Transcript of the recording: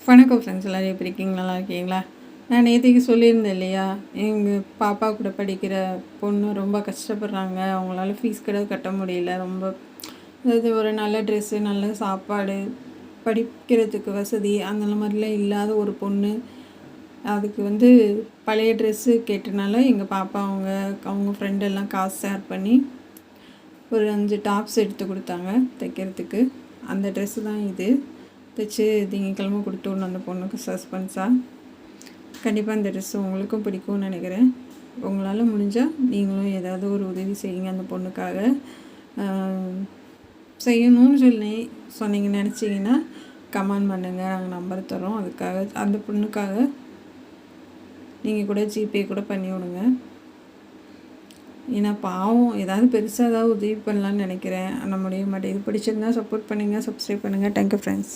வணக்கம் ஃப்ரெண்ட்ஸ், எல்லோரும் எப்படி இருக்கீங்க? நல்லா இருக்கீங்களா? நான் நேற்றுக்கு சொல்லியிருந்தேன் இல்லையா, எங்கள் பாப்பா கூட படிக்கிற பொண்ணு ரொம்ப கஷ்டப்படுறாங்க. அவங்களால ஃபீஸ் கூட கட்ட முடியல. ரொம்ப அதாவது ஒரு நல்ல ட்ரெஸ்ஸு, நல்ல சாப்பாடு, படிக்கிறதுக்கு வசதி அந்த மாதிரிலாம் இல்லாத ஒரு பொண்ணு. அதுக்கு பழைய ட்ரெஸ்ஸு கேட்டனால எங்கள் பாப்பா அவங்க ஃப்ரெண்டெல்லாம் காசு ஷேர் பண்ணி ஒரு 5 டாப்ஸ் எடுத்து கொடுத்தாங்க தைக்கிறதுக்கு. அந்த ட்ரெஸ்ஸு தான் இது. தைச்சி திங்கக்கிழமை கொடுத்து விடணும் அந்த பொண்ணுக்கு சஸ்பென்ஸாக. கண்டிப்பாக இந்த ட்ரெஸ்ஸு உங்களுக்கும் பிடிக்கும்னு நினைக்கிறேன். உங்களால் முடிஞ்சால் நீங்களும் ஏதாவது ஒரு உதவி செய்யுங்க அந்த பொண்ணுக்காக. செய்யணும்னு சொன்னீங்கன்னு நினச்சிங்கன்னா கமெண்ட் பண்ணுங்கள், நாங்கள் நம்பர் தரோம். அதுக்காக அந்த பொண்ணுக்காக நீங்கள் கூட ஜிபே கூட பண்ணி விடுங்க. ஏன்னா பாவம், ஏதாவது பெருசாக ஏதாவது உதவி பண்ணலான்னு நினைக்கிறேன், ஆனால் முடிய மாட்டேன். இது பிடிச்சிருந்தா சப்போர்ட் பண்ணுங்கள், சப்ஸ்கிரைப் பண்ணுங்கள். Thank you friends.